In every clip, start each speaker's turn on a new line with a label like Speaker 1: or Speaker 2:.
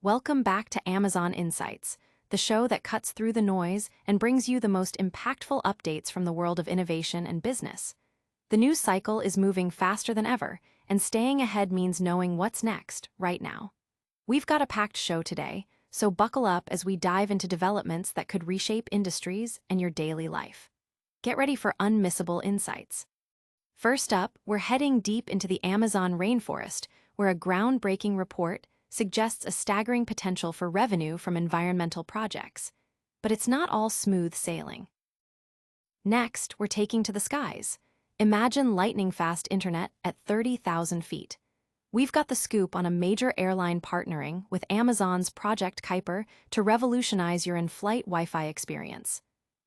Speaker 1: Welcome back to Amazon Insights, the show that cuts through the noise and brings you the most impactful updates from the world of innovation and business. The news cycle is moving faster than ever, and staying ahead means knowing what's next, right now. We've got a packed show today, so buckle up as we dive into developments that could reshape industries and your daily life. Get ready for unmissable insights. First up, we're heading deep into the Amazon rainforest, where a groundbreaking report suggests a staggering potential for revenue from environmental projects. But it's not all smooth sailing. Next, we're taking to the skies. Imagine lightning-fast internet at 30,000 feet. We've got the scoop on a major airline partnering with Amazon's Project Kuiper to revolutionize your in-flight Wi-Fi experience.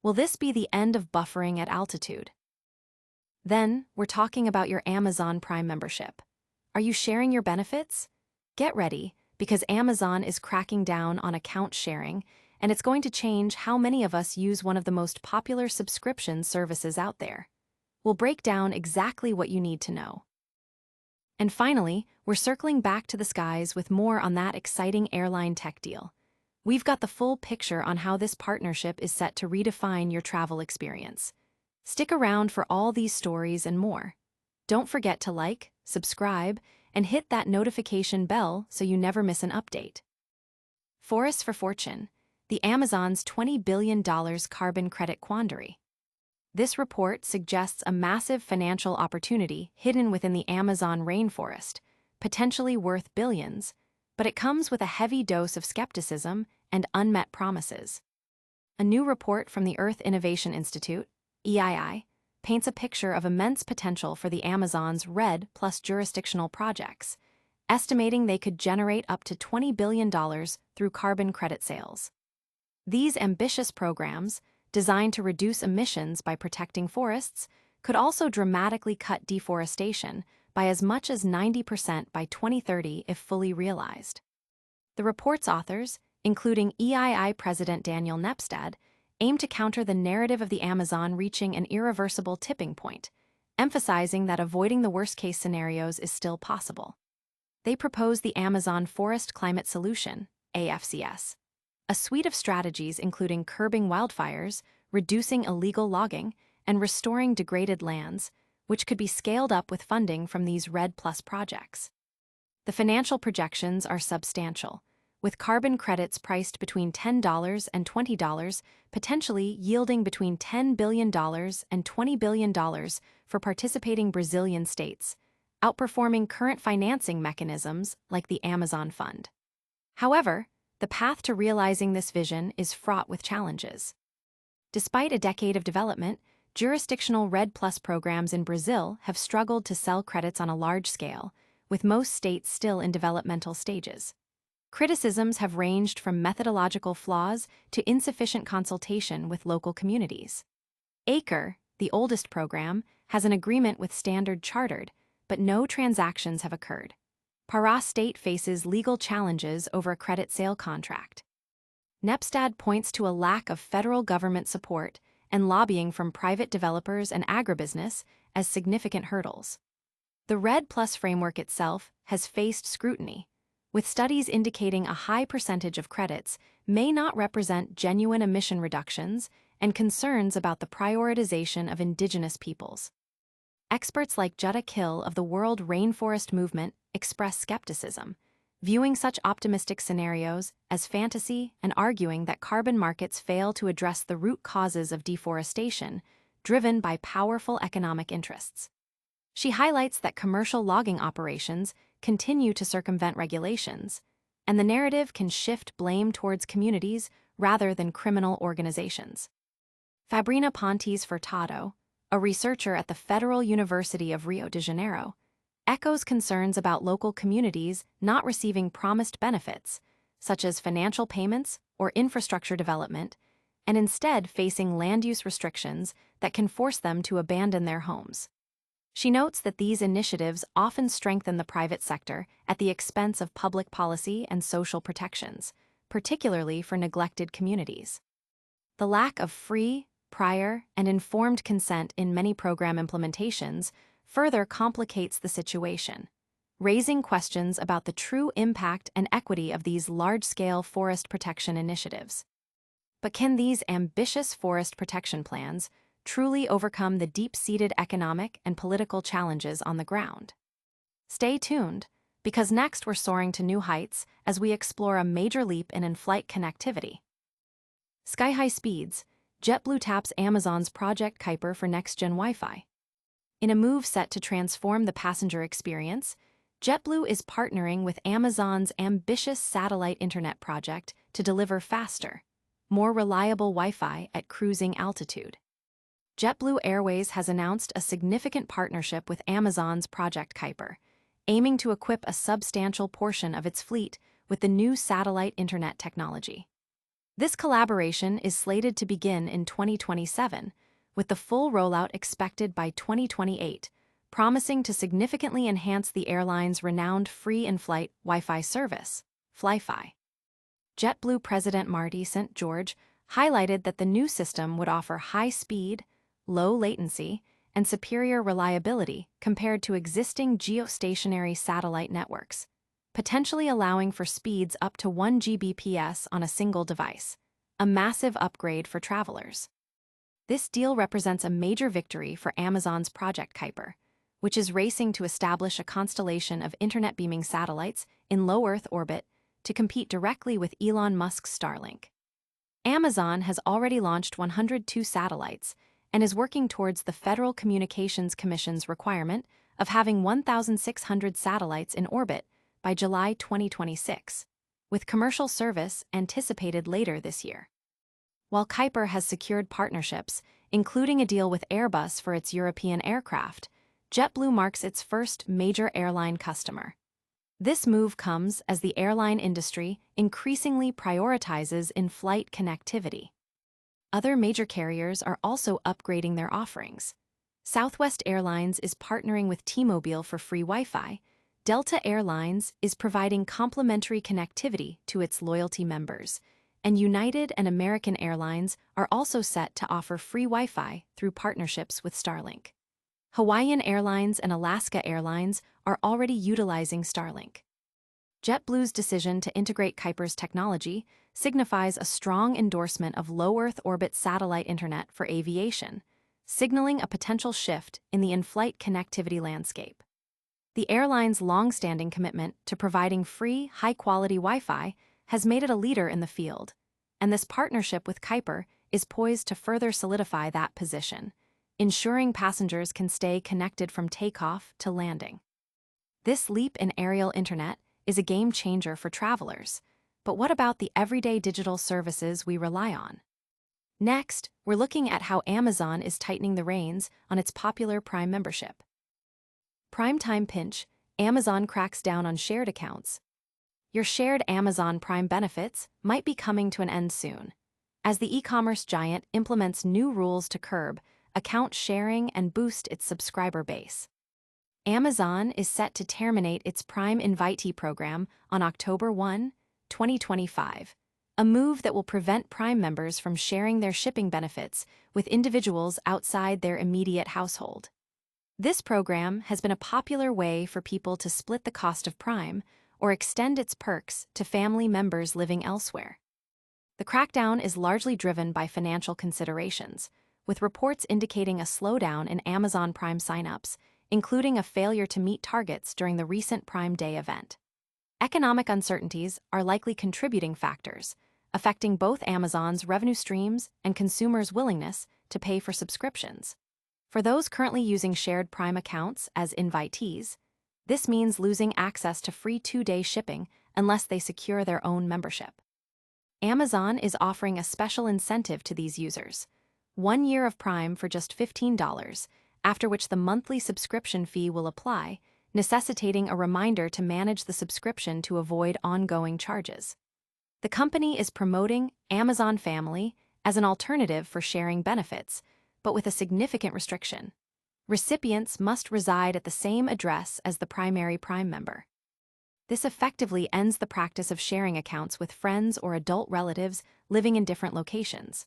Speaker 1: Will this be the end of buffering at altitude? Then, we're talking about your Amazon Prime membership. Are you sharing your benefits? Get ready, because Amazon is cracking down on account sharing, and it's going to change how many of us use one of the most popular subscription services out there. We'll break down exactly what you need to know. And finally, we're circling back to the skies with more on that exciting airline tech deal. We've got the full picture on how this partnership is set to redefine your travel experience. Stick around for all these stories and more. Don't forget to like, subscribe, and hit that notification bell so you never miss an update. Forests for Fortune, the Amazon's $20 billion carbon credit quandary. This report suggests a massive financial opportunity hidden within the Amazon rainforest, potentially worth billions, but it comes with a heavy dose of skepticism and unmet promises. A new report from the Earth Innovation Institute, EII, paints a picture of immense potential for the Amazon's RED plus jurisdictional projects, estimating they could generate up to $20 billion through carbon credit sales. These ambitious programs, designed to reduce emissions by protecting forests, could also dramatically cut deforestation by as much as 90% by 2030 if fully realized. The report's authors, including EII President Daniel Nepstad, aim to counter the narrative of the Amazon reaching an irreversible tipping point, emphasizing that avoiding the worst-case scenarios is still possible. They propose the Amazon Forest Climate Solution, AFCS, a suite of strategies including curbing wildfires, reducing illegal logging, and restoring degraded lands, which could be scaled up with funding from these RED Plus projects. The financial projections are substantial, with carbon credits priced between $10 and $20, potentially yielding between $10 billion and $20 billion for participating Brazilian states, outperforming current financing mechanisms like the Amazon Fund. However, the path to realizing this vision is fraught with challenges. Despite a decade of development, jurisdictional RED Plus programs in Brazil have struggled to sell credits on a large scale, with most states still in developmental stages. Criticisms have ranged from methodological flaws to insufficient consultation with local communities. ACRE, the oldest program, has an agreement with Standard Chartered, but no transactions have occurred. Pará State faces legal challenges over a credit sale contract. Nepstad points to a lack of federal government support and lobbying from private developers and agribusiness as significant hurdles. The RED Plus framework itself has faced scrutiny, with studies indicating a high percentage of credits may not represent genuine emission reductions and concerns about the prioritization of indigenous peoples. Experts like Jutta Kill of the World Rainforest Movement express skepticism, viewing such optimistic scenarios as fantasy and arguing that carbon markets fail to address the root causes of deforestation, driven by powerful economic interests. She highlights that commercial logging operations continue to circumvent regulations, and the narrative can shift blame towards communities rather than criminal organizations. Fabrina Pontes Furtado, a researcher at the Federal University of Rio de Janeiro, echoes concerns about local communities not receiving promised benefits, such as financial payments or infrastructure development, and instead facing land use restrictions that can force them to abandon their homes. She notes that these initiatives often strengthen the private sector at the expense of public policy and social protections, particularly for neglected communities. The lack of free, prior, and informed consent in many program implementations further complicates the situation. raising questions about the true impact and equity of these large-scale forest protection initiatives. But can these ambitious forest protection plans truly overcome the deep-seated economic and political challenges on the ground? Stay tuned, because next we're soaring to new heights as we explore a major leap in in-flight connectivity. Sky-high speeds, JetBlue taps Amazon's Project Kuiper for next-gen Wi-Fi. In a move set to transform the passenger experience, JetBlue is partnering with Amazon's ambitious satellite internet project to deliver faster, more reliable Wi-Fi at cruising altitude. JetBlue Airways has announced a significant partnership with Amazon's Project Kuiper, aiming to equip a substantial portion of its fleet with the new satellite internet technology. This collaboration is slated to begin in 2027, with the full rollout expected by 2028, promising to significantly enhance the airline's renowned free in-flight Wi-Fi service, FlyFi. JetBlue President Marty St. George highlighted that the new system would offer high speed, low latency, and superior reliability compared to existing geostationary satellite networks, potentially allowing for speeds up to 1 Gbps on a single device, a massive upgrade for travelers. This deal represents a major victory for Amazon's Project Kuiper, which is racing to establish a constellation of internet-beaming satellites in low Earth orbit to compete directly with Elon Musk's Starlink. Amazon has already launched 102 satellites and is working towards the Federal Communications Commission's requirement of having 1,600 satellites in orbit by July 2026, with commercial service anticipated later this year. While Kuiper has secured partnerships, including a deal with Airbus for its European aircraft, JetBlue marks its first major airline customer. This move comes as the airline industry increasingly prioritizes in-flight connectivity. Other major carriers are also upgrading their offerings. Southwest Airlines is partnering with T-Mobile for free Wi-Fi. Delta Airlines is providing complimentary connectivity to its loyalty members, and United and American Airlines are also set to offer free Wi-Fi through partnerships with Starlink. Hawaiian Airlines and Alaska Airlines are already utilizing Starlink. JetBlue's decision to integrate Kuiper's technology signifies a strong endorsement of low Earth orbit satellite internet for aviation, signaling a potential shift in the in-flight connectivity landscape. The airline's long-standing commitment to providing free, high-quality Wi-Fi has made it a leader in the field, and this partnership with Kuiper is poised to further solidify that position, ensuring passengers can stay connected from takeoff to landing. This leap in aerial internet is a game-changer for travelers, but what about the everyday digital services we rely on? Next, we're looking at how Amazon is tightening the reins on its popular Prime membership. Primetime pinch, Amazon cracks down on shared accounts. Your shared Amazon Prime benefits might be coming to an end soon, as the e-commerce giant implements new rules to curb account sharing and boost its subscriber base. Amazon is set to terminate its Prime Invitee program on October 1, 2025, a move that will prevent Prime members from sharing their shipping benefits with individuals outside their immediate household. This program has been a popular way for people to split the cost of Prime or extend its perks to family members living elsewhere. The crackdown is largely driven by financial considerations, with reports indicating a slowdown in Amazon Prime signups, including a failure to meet targets during the recent Prime Day event. Economic uncertainties are likely contributing factors, affecting both Amazon's revenue streams and consumers' willingness to pay for subscriptions. For those currently using shared Prime accounts as invitees, this means losing access to free 2-day shipping unless they secure their own membership. Amazon is offering a special incentive to these users: 1 year of Prime for just $15, after which the monthly subscription fee will apply, necessitating a reminder to manage the subscription to avoid ongoing charges. The company is promoting Amazon Family as an alternative for sharing benefits, but with a significant restriction. Recipients must reside at the same address as the primary Prime member. This effectively ends the practice of sharing accounts with friends or adult relatives living in different locations.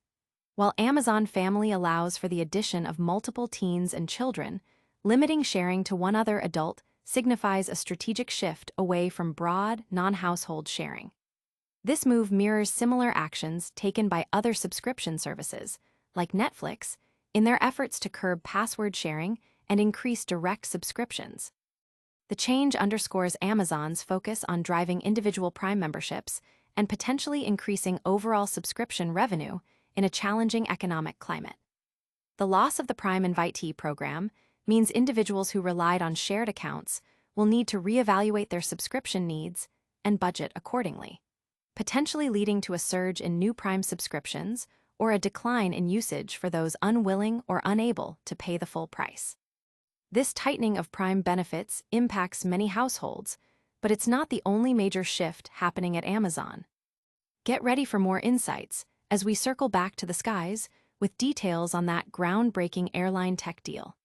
Speaker 1: While Amazon Family allows for the addition of multiple teens and children, limiting sharing to one other adult signifies a strategic shift away from broad, non-household sharing. This move mirrors similar actions taken by other subscription services, like Netflix, in their efforts to curb password sharing and increase direct subscriptions. The change underscores Amazon's focus on driving individual Prime memberships and potentially increasing overall subscription revenue in a challenging economic climate. The loss of the Prime Invitee program means individuals who relied on shared accounts will need to reevaluate their subscription needs and budget accordingly, potentially leading to a surge in new Prime subscriptions or a decline in usage for those unwilling or unable to pay the full price. This tightening of Prime benefits impacts many households, but it's not the only major shift happening at Amazon. Get ready for more insights as we circle back to the skies with details on that groundbreaking airline tech deal.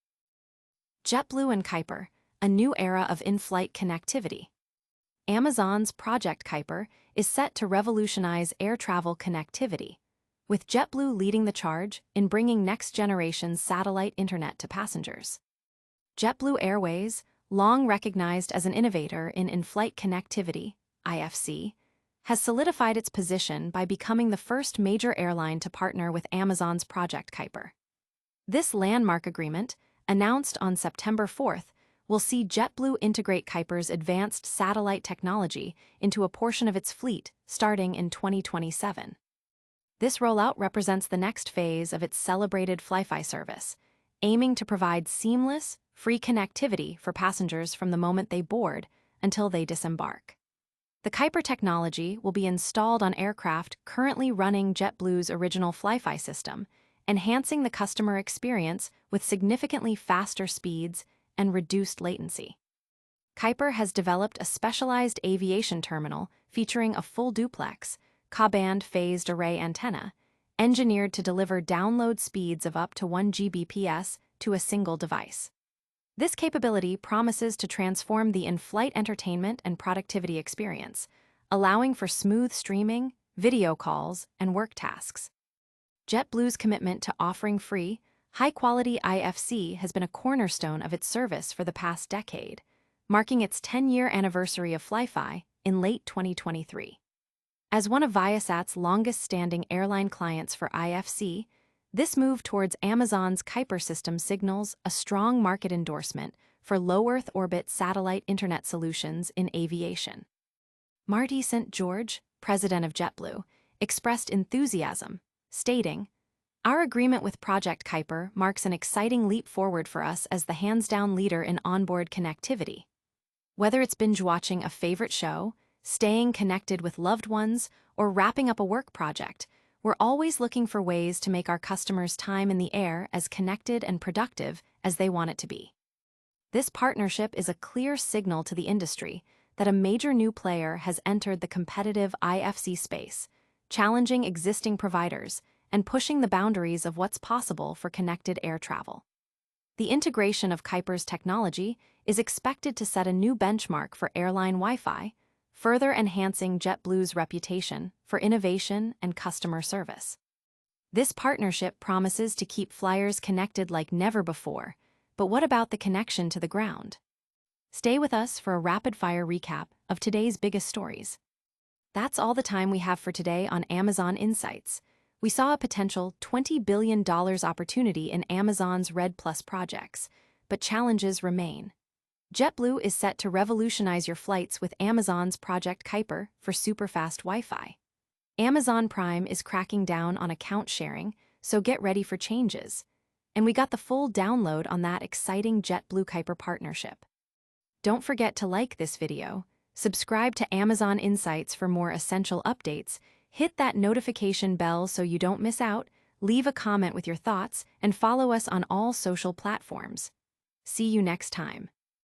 Speaker 1: JetBlue and Kuiper, a new era of in-flight connectivity. Amazon's Project Kuiper is set to revolutionize air travel connectivity, with JetBlue leading the charge in bringing next-generation satellite internet to passengers. JetBlue Airways, long recognized as an innovator in in-flight connectivity, IFC, has solidified its position by becoming the first major airline to partner with Amazon's Project Kuiper. This landmark agreement, announced on September 4th, will see JetBlue integrate Kuiper's advanced satellite technology into a portion of its fleet starting in 2027. This rollout represents the next phase of its celebrated Flyfi service, aiming to provide seamless, free connectivity for passengers from the moment they board until they disembark. The Kuiper technology will be installed on aircraft currently running JetBlue's original Flyfi system, enhancing the customer experience with significantly faster speeds and reduced latency. Kuiper has developed a specialized aviation terminal featuring a full duplex, Ka-band phased array antenna, engineered to deliver download speeds of up to 1 Gbps to a single device. This capability promises to transform the in-flight entertainment and productivity experience, allowing for smooth streaming, video calls, and work tasks. JetBlue's commitment to offering free, high-quality IFC has been a cornerstone of its service for the past decade, marking its 10-year anniversary of Flyfi in late 2023. As one of Viasat's longest-standing airline clients for IFC, this move towards Amazon's Kuiper system signals a strong market endorsement for low-Earth orbit satellite internet solutions in aviation. Marty St. George, president of JetBlue, expressed enthusiasm, stating, "Our agreement with Project Kuiper marks an exciting leap forward for us as the hands-down leader in onboard connectivity. Whether it's binge-watching a favorite show, staying connected with loved ones, or wrapping up a work project, we're always looking for ways to make our customers' time in the air as connected and productive as they want it to be." This partnership is a clear signal to the industry that a major new player has entered the competitive IFC space, challenging existing providers and pushing the boundaries of what's possible for connected air travel. The integration of Kuiper's technology is expected to set a new benchmark for airline Wi-Fi, further enhancing JetBlue's reputation for innovation and customer service. This partnership promises to keep flyers connected like never before, but what about the connection to the ground? Stay with us for a rapid-fire recap of today's biggest stories. That's all the time we have for today on Amazon Insights. We saw a potential $20 billion opportunity in Amazon's Red Plus projects, but challenges remain. JetBlue is set to revolutionize your flights with Amazon's Project Kuiper for superfast Wi-Fi. Amazon Prime is cracking down on account sharing, so get ready for changes. And we got the full download on that exciting JetBlue Kuiper partnership. Don't forget to like this video, subscribe to Amazon Insights for more essential updates, hit that notification bell so you don't miss out, leave a comment with your thoughts, and follow us on all social platforms. See you next time.